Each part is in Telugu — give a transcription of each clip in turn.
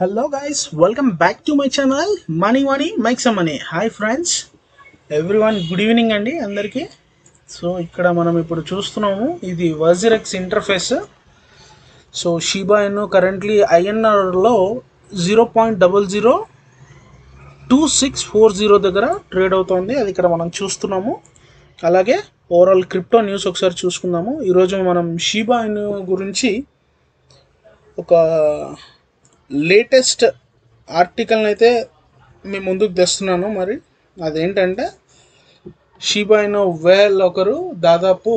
Hello guys, welcome back to my channel Money Make Some Money. Hi friends, everyone, good evening అండి అందరికీ. సో ఇక్కడ మనం ఇప్పుడు చూస్తున్నాము ఇది WazirX interface. So Shiba Inu currently ఐఎన్ఆర్లో 0.002640 దగ్గర ట్రేడ్ అవుతుంది. అది ఇక్కడ మనం చూస్తున్నాము. అలాగే ఓవరాల్ క్రిప్టో న్యూస్ ఒకసారి చూసుకుందాము. ఈరోజు మనం షిబా ఇను గురించి ఒక లేటెస్ట్ ఆర్టికల్ని అయితే మీ ముందుకు తెస్తున్నాను. మరి అదేంటంటే షిబా ఇను వేల్ ఒకరు దాదాపు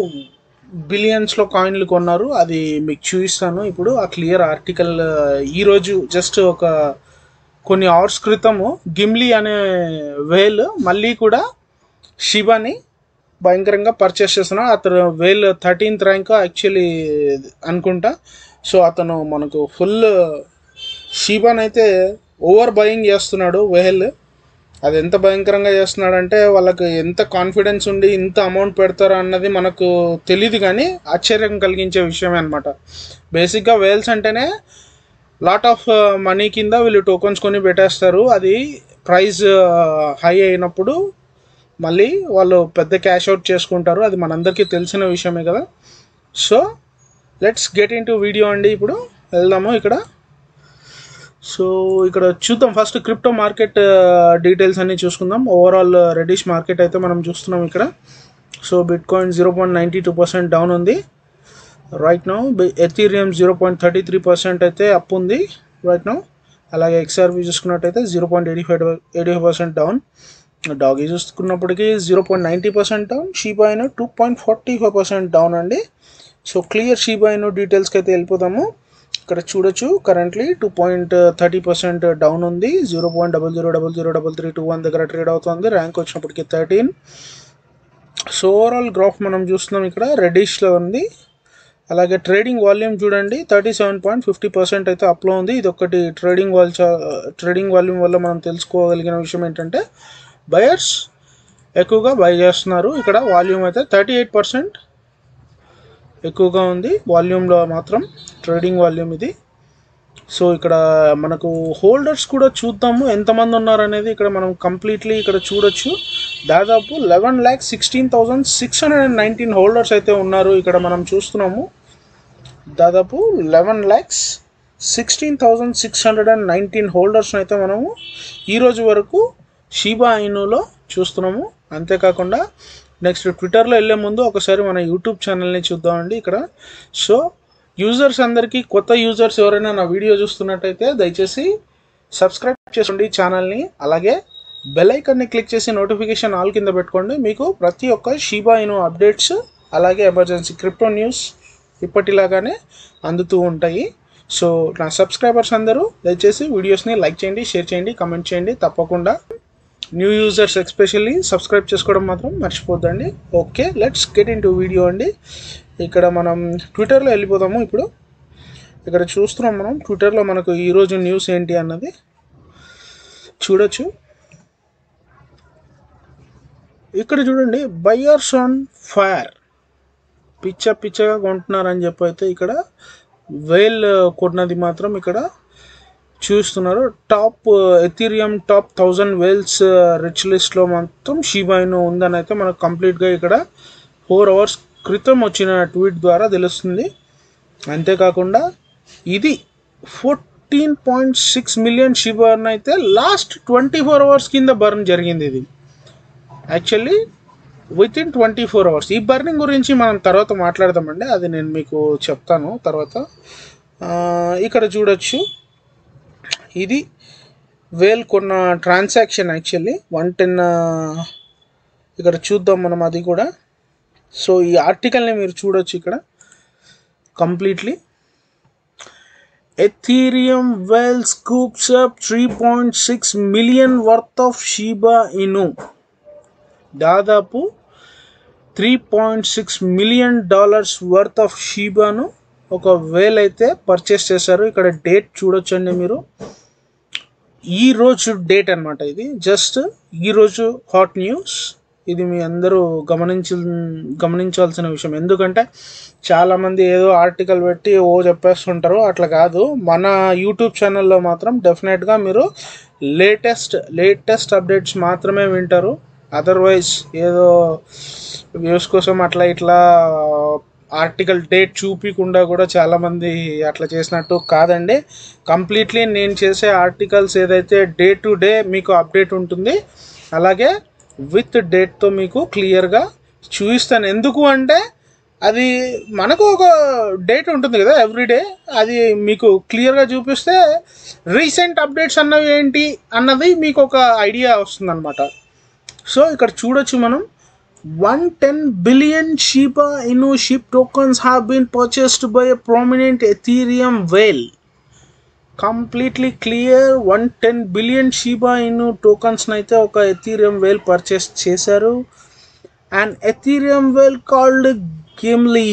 బిలియన్స్లో కాయిన్లు కొన్నారు. అది మీకు చూపిస్తాను ఇప్పుడు. ఆ క్లియర్ ఆర్టికల్ ఈరోజు జస్ట్ ఒక కొన్ని అవర్స్ క్రితము గిమ్లీ అనే వేల్ మళ్ళీ కూడా షిబాని భయంకరంగా పర్చేస్ చేస్తున్నాడు. అతను వేల్ 13th ర్యాంక్ యాక్చువల్లీ అనుకుంటా. సో అతను మనకు ఫుల్ షిబాని అయితే ఓవర్ బయింగ్ చేస్తున్నాడు వేల్. అది ఎంత భయంకరంగా చేస్తున్నాడంటే వాళ్ళకి ఎంత కాన్ఫిడెన్స్ ఉండి ఇంత అమౌంట్ పెడతారు అన్నది మనకు తెలియదు, కానీ ఆశ్చర్యం కలిగించే విషయమే అనమాట. బేసిక్గా వేల్స్ అంటేనే లాట్ ఆఫ్ మనీ కింద వీళ్ళు టోకన్స్ కొని పెట్టేస్తారు. అది ప్రైస్ హై అయినప్పుడు మళ్ళీ వాళ్ళు పెద్ద క్యాష్ అవుట్ చేసుకుంటారు. అది మనందరికీ తెలిసిన విషయమే కదా. So let's get into video అండి. ఇప్పుడు వెళ్దాము ఇక్కడ. సో ఇక్కడ చూద్దాం. ఫస్ట్ క్రిప్టో మార్కెట్ డీటెయిల్స్ అన్నీ చూసుకుందాం. ఓవరాల్ రెడిష్ మార్కెట్ అయితే మనం చూస్తున్నాం ఇక్కడ. సో బిట్ కాయిన్ 0.92% డౌన్ ఉంది రైట్ నౌ. ఎథీరియం 0.33% అయితే అప్ ఉంది రైట్ నౌ. అలాగే XRP చూసుకున్నట్టయితే 0.85% డౌన్. డాగీ చూసుకున్నప్పటికీ 0.90% డౌన్. షిబా ఇను 2.45% డౌన్ అండి. సో క్లియర్ షిబా ఇను డీటెయిల్స్కి అయితే వెళ్ళిపోదాము. ఇక్కడ చూడొచ్చు కరెంట్లీ 2.30% డౌన్ ఉంది. 0.00003321 దగ్గర ట్రేడ్ అవుతుంది. ర్యాంక్ వచ్చినప్పటికీ 13. సో ఓవరాల్ గ్రాఫ్ మనం చూస్తున్నాం ఇక్కడ రెడిష్లో ఉంది. అలాగే ట్రేడింగ్ వాల్యూమ్ చూడండి 37.50% అయితే అప్లో ఉంది. ఇది ఒకటి ట్రేడింగ్ వాల్యూమ్ వల్ల మనం తెలుసుకోగలిగిన విషయం ఏంటంటే బయర్స్ ఎక్కువగా బై చేస్తున్నారు. ఇక్కడ వాల్యూమ్ అయితే 38% ఎక్కువగా ఉంది వాల్యూమ్లో మాత్రం, ట్రేడింగ్ వాల్యూమ్ ఇది. సో ఇక్కడ మనకు హోల్డర్స్ కూడా చూద్దాము ఎంతమంది ఉన్నారు అనేది. ఇక్కడ మనం కంప్లీట్లీ ఇక్కడ చూడొచ్చు దాదాపు 11,16,619 హోల్డర్స్ అయితే ఉన్నారు. ఇక్కడ మనం చూస్తున్నాము దాదాపు 11,16,619 హోల్డర్స్ని అయితే మనము ఈరోజు వరకు షిబా ఇనులో చూస్తున్నాము. అంతేకాకుండా నెక్స్ట్ ట్విట్టర్లో వెళ్ళే ముందు ఒకసారి మన యూట్యూబ్ ఛానల్ని చూద్దామండి ఇక్కడ. సో యూజర్స్ అందరికీ, కొత్త యూజర్స్ ఎవరైనా నా వీడియో చూస్తున్నట్టయితే దయచేసి సబ్స్క్రైబ్ చేసుకోండి ఛానల్ని. అలాగే బెల్ ఐకాన్ని క్లిక్ చేసి నోటిఫికేషన్ ఆల్ కింద పెట్టుకోండి. మీకు ప్రతి ఒక్క షిబా ఇను అప్డేట్స్ అలాగే ఎమర్జెన్సీ క్రిప్టో న్యూస్ ఇప్పటిలాగానే అందుతూ ఉంటాయి. సో నా సబ్స్క్రైబర్స్ అందరూ దయచేసి వీడియోస్ని లైక్ చేయండి, షేర్ చేయండి, కమెంట్ చేయండి. తప్పకుండా న్యూ యూజర్స్ ఎస్పెషల్లీ సబ్స్క్రైబ్ చేసుకోవడం మాత్రం మర్చిపోద్దండి. Okay, let's get into video అండి. ఇక్కడ మనం ట్విట్టర్లో వెళ్ళిపోదాము. ఇప్పుడు ఇక్కడ చూస్తున్నాం మనం ట్విట్టర్లో మనకు ఈరోజు న్యూస్ ఏంటి అన్నది చూడొచ్చు. ఇక్కడ చూడండి బయర్స్ ఆన్ ఫైర్, పిచ్చగా కొంటున్నారని చెప్పి అయితే ఇక్కడ వేల్ కొన్నది మాత్రం ఇక్కడ చూస్తున్నారు. Top Ethereum top 1000 whales rich లిస్ట్లో మాత్రం షిబా ఇను ఉందని అయితే మనకు కంప్లీట్గా ఇక్కడ 4 hours క్రితం వచ్చిన ట్వీట్ ద్వారా తెలుస్తుంది. అంతేకాకుండా ఇది 14.6 మిలియన్ షిబాని అయితే లాస్ట్ 24 hours కింద బర్న్ జరిగింది. ఇది యాక్చువల్లీ విత్ ఇన్ 24 hours. ఈ బర్నింగ్ గురించి మనం తర్వాత మాట్లాడదామండి, అది నేను మీకు చెప్తాను తర్వాత. ఇక్కడ చూడొచ్చు ఇది వేల్ కొన్న ట్రాన్సాక్షన్ యాక్చువల్లీ 110. ఇక్కడ చూద్దాం మనం అది కూడా. సో ఈ ఆర్టికల్ని మీరు చూడొచ్చు ఇక్కడ completely. Ethereum whale scoops up 3.6 million worth of Shiba Inu. దాదాపు $3.6 మిలియన్ వర్త్ ఆఫ్ షిబాను ఒక వేల్ అయితే పర్చేస్ చేశారు. ఇక్కడ డేట్ చూడొచ్చండి మీరు. ఈరోజు డేట్ అనమాట ఇది, జస్ట్ ఈరోజు హాట్ న్యూస్. ఇది మీ అందరూ గమనించాల్సిన విషయం. ఎందుకంటే చాలామంది ఏదో ఆర్టికల్ పెట్టి చెప్పేస్తుంటారు, అట్లా కాదు. మన యూట్యూబ్ ఛానల్లో మాత్రం డెఫినెట్గా మీరు లేటెస్ట్ అప్డేట్స్ మాత్రమే వింటారు. అదర్వైజ్ ఏదో వ్యూస్ కోసం అట్లా ఇట్లా ఆర్టికల్ డేట్ చూపించకుండా కూడా చాలామంది అట్లా చేసినట్టు కాదండి. కంప్లీట్లీ నేను చేసే ఆర్టికల్స్ ఏదైతే డే టు డే మీకు అప్డేట్ ఉంటుంది, అలాగే విత్ డేట్తో మీకు క్లియర్గా చూపిస్తాను. ఎందుకు అంటే అది మనకు ఒక డేట్ ఉంటుంది కదా ఎవ్రీడే, అది మీకు క్లియర్గా చూపిస్తే రీసెంట్ అప్డేట్స్ అన్నవి ఏంటి అన్నది మీకు ఒక ఐడియా వస్తుందన్నమాట. సో ఇక్కడ చూడొచ్చు మనం 110 billion Shiba Inu SHIB tokens have been purchased by a prominent Ethereum whale. Completely clear, 110 billion Shiba Inu tokens naithe oka Ethereum whale purchase chesaru. An Ethereum whale called Gimli.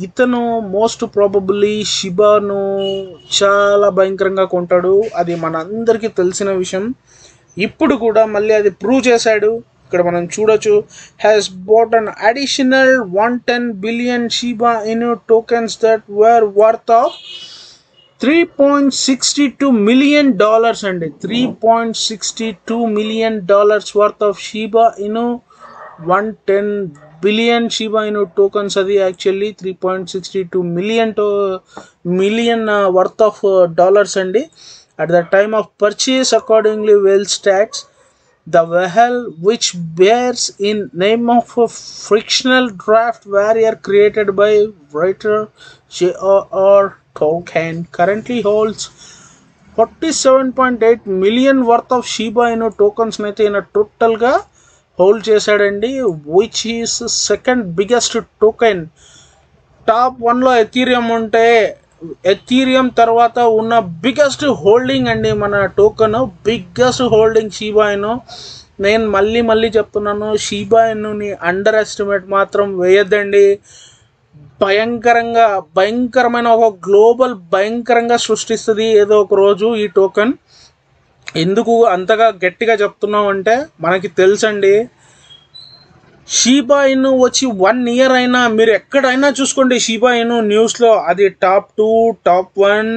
Itanu most probably Shibanu చాలా భయంకరంగా కొంటాడు. అది మనందరికీ తెలిసిన విషయం. ఇప్పుడు కూడా మళ్ళీ అది ప్రూవ్ చేశాడు. ఇక్కడ మనం చూడొచ్చు, has bought an additional 110 billion Shiba Inu tokens that were worth of $3.62 million అండి. $3.62 million worth of Shiba Inu. 110 billion Shiba Inu tokens అది actually 3.62 million worth of dollars అండి. At the time of purchase, accordingly whale stats, the whale, which bears in name of a fictional draft warrior created by writer J.R.R. Tolkien, currently holds 47.8 million worth of Shiba Inu tokens నైతే ఈయన టోటల్గా హోల్డ్ చేశాడండి, which is second biggest token. Top 1లో ఎథీరియం ఉంటే ఎథీరియం తర్వాత ఉన్న బిగ్గెస్ట్ హోల్డింగ్ అండి మన టోకెన్, బిగ్గెస్ట్ హోల్డింగ్ షీబా ఇను. నేను మళ్ళీ చెప్తున్నాను, షీబా ఇనుని అండర్ ఎస్టిమేట్ మాత్రం వేయద్దండి. భయంకరమైన ఒక గ్లోబల్ భయంకరంగా సృష్టిస్తుంది ఏదో ఒక రోజు ఈ టోకెన్. ఎందుకు అంతగా గట్టిగా చెప్తున్నాం అంటే మనకి తెలుసండి, షీబా ఇను వచ్చి 1 year అయినా మీరు ఎక్కడైనా చూసుకోండి, షీబా ఇను న్యూస్లో అది టాప్ 2, టాప్ 1,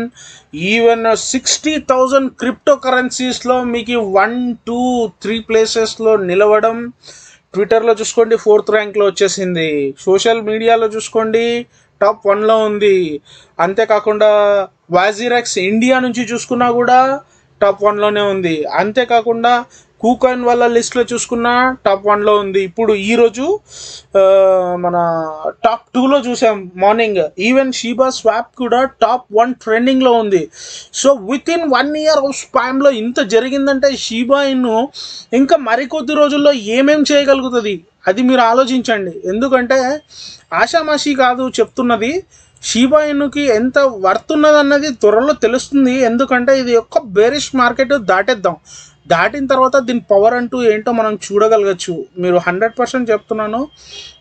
ఈవెన్ 60,000 క్రిప్టో కరెన్సీస్లో మీకు 1, 2, 3 ప్లేసెస్లో నిలవడం. ట్విట్టర్లో చూసుకోండి 4th ర్యాంక్లో వచ్చేసింది, సోషల్ మీడియాలో చూసుకోండి టాప్ 1లో ఉంది. అంతేకాకుండా వాజిరెక్స్ ఇండియా నుంచి చూసుకున్నా కూడా టాప్ 1లోనే ఉంది. అంతేకాకుండా కూకాయిన్ వాళ్ళ లిస్ట్లో చూసుకున్న టాప్ 1లో ఉంది. ఇప్పుడు ఈరోజు మన టాప్ 2లో చూసాం మార్నింగ్. ఈవెన్ షీబా స్వాప్ కూడా టాప్ 1 ట్రెండింగ్లో ఉంది. So within 1 year of స్పామ్లో ఇంత జరిగిందంటే షీబా ఇను ఇంకా మరికొద్ది రోజుల్లో ఏమేం చేయగలుగుతుంది అది మీరు ఆలోచించండి. ఎందుకంటే ఆషామాషి కాదు చెప్తున్నది, షీబా ఇనుకి ఎంత వర్త్ ఉన్నదన్నది త్వరలో తెలుస్తుంది. ఎందుకంటే ఇది ఒక బేరిష్ మార్కెట్ దాటిన తర్వాత దీని పవర్ అంటూ ఏంటో మనం చూడగలగచ్చు. మీరు 100% చెప్తున్నాను.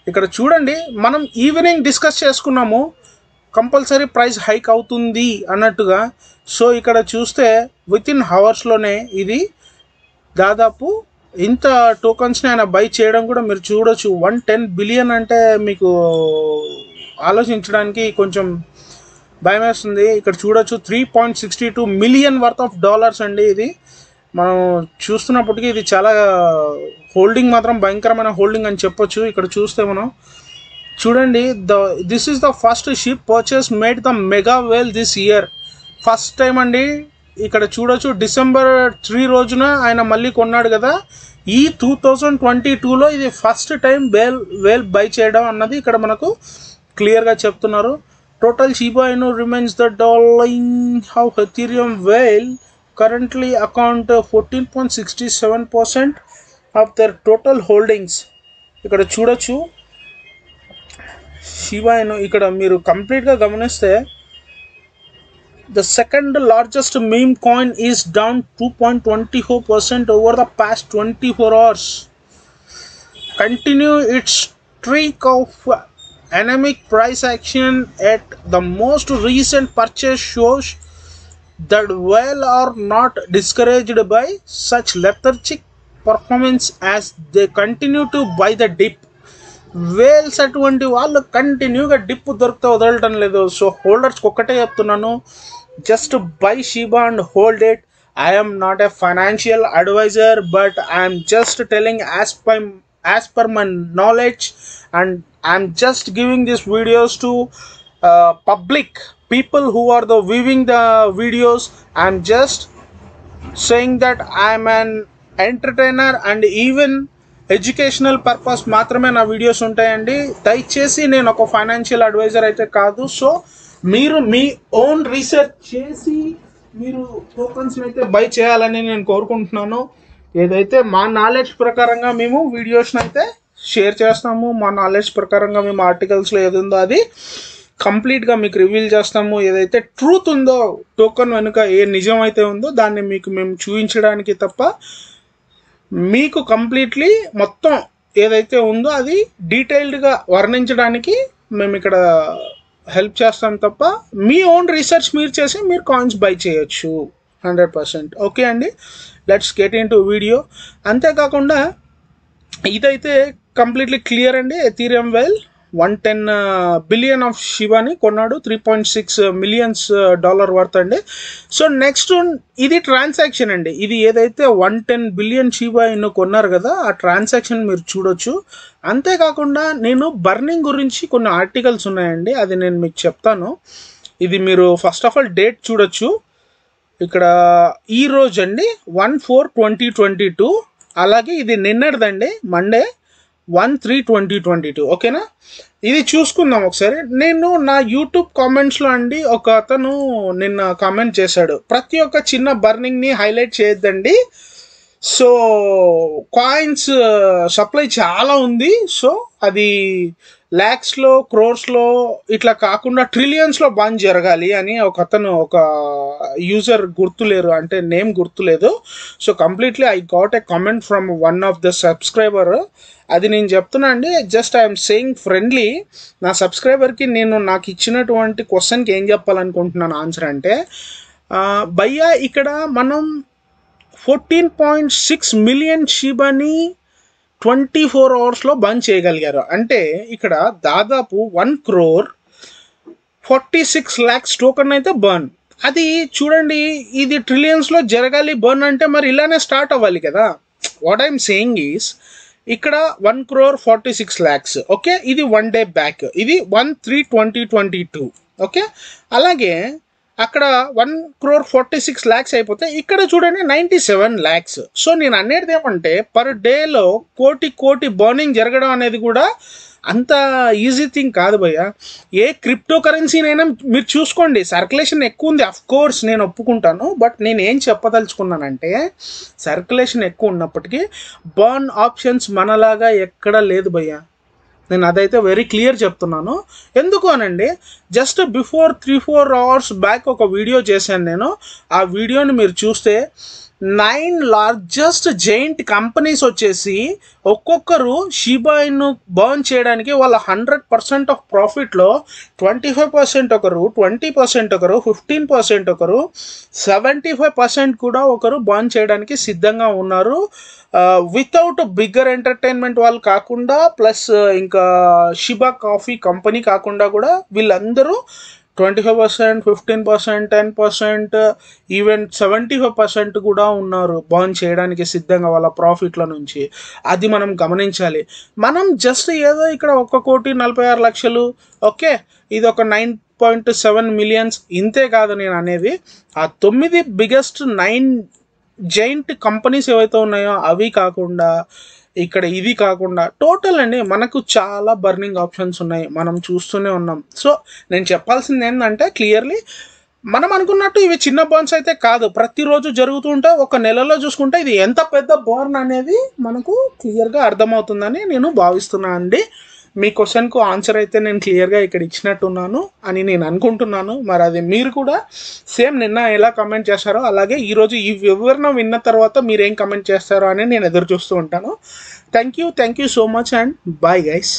ఇక్కడ చూడండి, మనం ఈవినింగ్ డిస్కస్ చేసుకున్నాము కంపల్సరీ ప్రైస్ హైక్ అవుతుంది అన్నట్టుగా. సో ఇక్కడ చూస్తే విత్ ఇన్ అవర్స్లోనే ఇది దాదాపు ఇంత టోకన్స్ని ఆయన బై చేయడం కూడా మీరు చూడొచ్చు. 110 బిలియన్ అంటే మీకు ఆలోచించడానికి కొంచెం భయం వేస్తుంది. ఇక్కడ చూడొచ్చు 3.62 million వర్త్ ఆఫ్ డాలర్స్ అండి. ఇది మనం చూస్తున్నప్పటికీ ఇది చాలా హోల్డింగ్ మాత్రం భయంకరమైన హోల్డింగ్ అని చెప్పొచ్చు. ఇక్కడ చూస్తే మనం చూడండి, this is the first ship purchase made the mega whale this year. First time అండి. ఇక్కడ చూడొచ్చు December 3 రోజున ఆయన మళ్ళీ కొన్నాడు కదా. ఈ 2022లో ఇది ఫస్ట్ టైం వేల్ బై చేయడం అన్నది ఇక్కడ మనకు క్లియర్గా చెప్తున్నారు. Total Shiba Inu remains the darling of Ethereum whale, currently account 14.67% of their total holdings. ఇక్కడ చూడొచ్చు షీబా ఇను. ఇక్కడ మీరు కంప్లీట్గా గమనిస్తే the second largest meme coin is down 2.24% over the past 24 hours. Continue its streak of anemic price action at the most recent purchase shows that whale are not discouraged by such lethargic performance as they continue to buy the dip. Whales అటువంటి వాళ్ళు కంటిన్యూగా డిప్ దొరికితే వదలటం లేదు. సో హోల్డర్స్కి ఒక్కటే చెప్తున్నాను, just buy Shiba and hold it. I am not a financial advisor, but I am just telling as per my knowledge, and I am just giving these videos to public people who are the viewing the videos. I am just saying that I am an entertainer and even educational purpose మాత్రమే నా వీడియోస్ ఉంటాయండి. దయచేసి నేను ఒక ఫైనాన్షియల్ అడ్వైజర్ అయితే కాదు. సో మీరు మీ ఓన్ రీసెర్చ్ చేసి మీరు టోకన్స్ని అయితే బై చేయాలని నేను కోరుకుంటున్నాను. ఏదైతే మా నాలెడ్జ్ ప్రకారంగా మేము వీడియోస్ని అయితే షేర్ చేస్తాము, మా నాలెడ్జ్ ప్రకారంగా మేము ఆర్టికల్స్లో ఏది ఉందో అది కంప్లీట్గా మీకు రివీల్ చేస్తాము. ఏదైతే ట్రూత్ ఉందో, టోకన్ వెనుక ఏ నిజం అయితే ఉందో దాన్ని మీకు మేము చూపించడానికి తప్ప మీకు కంప్లీట్లీ మొత్తం ఏదైతే ఉందో అది డీటెయిల్డ్గా వర్ణించడానికి మేము ఇక్కడ హెల్ప్ చేస్తాం తప్ప మీ ఓన్ రీసెర్చ్ మీరు చేసి మీరు కాయిన్స్ బై చేయొచ్చు 100%. ఓకే అండి, let's get into video. అంతేకాకుండా ఇదైతే కంప్లీట్లీ క్లియర్ అండి. ఎథీరియం వెల్ 110 బిలియన్ ఆఫ్ షిబాని కొన్నాడు, $3.6 million వర్త్ అండి. సో నెక్స్ట్ ఇది ట్రాన్సాక్షన్ అండి. ఇది ఏదైతే 110 బిలియన్ షిబా ఇన్ను కొన్నారు కదా, ఆ ట్రాన్సాక్షన్ మీరు చూడొచ్చు. అంతేకాకుండా నేను బర్నింగ్ గురించి కొన్ని ఆర్టికల్స్ ఉన్నాయండి, అది నేను మీకు చెప్తాను. ఇది మీరు ఫస్ట్ ఆఫ్ ఆల్ డేట్ చూడొచ్చు. ఇక్కడ ఈ రోజు అండి 1/4/2022. అలాగే ఇది నిన్నటిదండి, మండే 1/3/2022. ఓకేనా, ఇది చూసుకుందాం ఒకసారి. నేను నా యూట్యూబ్ కామెంట్స్లో అండి ఒక అతను నిన్న కామెంట్ చేశాడు, ప్రతి ఒక్క చిన్న బర్నింగ్ని హైలైట్ చేయొద్దండి, సో కాయిన్స్ సప్లై చాలా ఉంది, సో అది ల్యాక్స్లో క్రోర్స్లో ఇట్లా కాకుండా ట్రిలియన్స్లో బంద్ జరగాలి అని ఒక అతను, ఒక యూజర్ గుర్తులేరు, అంటే నేమ్ గుర్తులేదు. So completely I got a comment from one of the subscriber. అది నేను చెప్తున్నా అండి, జస్ట్ ఐఎమ్ సేయింగ్ ఫ్రెండ్లీ. నా సబ్స్క్రైబర్కి నేను నాకు ఇచ్చినటువంటి క్వశ్చన్కి ఏం చెప్పాలనుకుంటున్నాను ఆన్సర్ అంటే, భయ్యా ఇక్కడ మనం 14.6 మిలియన్ షిబాని 24 అవర్స్లో బంద్ చేయగలిగారు. అంటే ఇక్కడ దాదాపు 1,46,00,000 టోకన్ అయితే బర్న్. అది చూడండి, ఇది ట్రిలియన్స్లో జరగాలి బర్న్ అంటే మరి ఇలానే స్టార్ట్ అవ్వాలి కదా. వాట్ ఐఎమ్ సేయింగ్ ఈస్, ఇక్కడ 1,46,00,000. ఓకే, ఇది 1 డే బ్యాక్, ఇది 1/3/2022. ఓకే, అలాగే అక్కడ 1,46,00,000 అయిపోతే ఇక్కడ చూడండి 97 lakhs. సో నేను అనేది ఏమంటే పర్ డేలో కోటి బర్నింగ్ జరగడం అనేది కూడా అంత ఈజీ థింగ్ కాదు భయ్య. ఏ క్రిప్టో కరెన్సీనైనా మీరు చూసుకోండి, సర్క్యులేషన్ ఎక్కువ ఉంది, అఫ్ కోర్స్ నేను ఒప్పుకుంటాను. బట్ నేను ఏం చెప్పదలుచుకున్నానంటే, సర్క్యులేషన్ ఎక్కువ ఉన్నప్పటికీ బర్న్ ఆప్షన్స్ మనలాగా ఎక్కడా లేదు భయ్య. నేను అదైతే వెరీ క్లియర్ చెప్తున్నాను. ఎందుకు అనండి, జస్ట్ బిఫోర్ 3-4 అవర్స్ బ్యాక్ ఒక వీడియో చేశాను నేను. ఆ వీడియోని మీరు చూస్తే 9 లార్జెస్ట్ జైంట్ కంపెనీస్ వచ్చేసి ఒక్కొక్కరు షిబా ఇన్ను బర్న్ చేయడానికి వాళ్ళ 100% ఆఫ్ ప్రాఫిట్లో 25% ఒకరు, 20% ఒకరు, 15% ఒకరు, 75% కూడా ఒకరు బర్న్ చేయడానికి సిద్ధంగా ఉన్నారు. వితౌట్ బిగ్గర్ ఎంటర్టైన్మెంట్ వాళ్ళు కాకుండా, ప్లస్ ఇంకా షిబా కాఫీ కంపెనీ కాకుండా కూడా వీళ్ళందరూ 25%, 15%, 10%, ఈవెన్ 75% కూడా ఉన్నారు బర్న్ చేయడానికి సిద్ధంగా వాళ్ళ ప్రాఫిట్ల నుంచి. అది మనం గమనించాలి. మనం జస్ట్ ఏదో ఇక్కడ 1,46,00,000, ఓకే, ఇది ఒక 9.7 మిలియన్స్, ఇంతే కాదు నేను అనేది. ఆ 9 బిగ్గెస్ట్ 9 జైంట్ కంపెనీస్ ఏవైతే ఉన్నాయో అవి కాకుండా, ఇక్కడ ఇది కాకుండా టోటల్ అండి మనకు చాలా బర్నింగ్ ఆప్షన్స్ ఉన్నాయి, మనం చూస్తూనే ఉన్నాం. సో నేను చెప్పాల్సింది ఏంటంటే, క్లియర్లీ మనం అనుకున్నట్టు ఇవి చిన్న బర్న్స్ అయితే కాదు, ప్రతిరోజు జరుగుతూ ఉంటాయి. ఒక నెలలో చూసుకుంటే ఇది ఎంత పెద్ద బర్న్ అనేది మనకు క్లియర్గా అర్థమవుతుందని నేను భావిస్తున్నాను అండి. మీ క్వశ్చన్కు ఆన్సర్ అయితే నేను క్లియర్గా ఇక్కడ ఇచ్చినట్టున్నాను అని నేను అనుకుంటున్నాను. మరి అది మీరు కూడా సేమ్ నిన్న ఎలా కమెంట్ చేస్తారో అలాగే ఈరోజు ఈ వివరణ విన్న తర్వాత మీరేం కమెంట్ చేస్తారో అని నేను ఎదురు చూస్తూ ఉంటాను. Thank you so much and bye guys.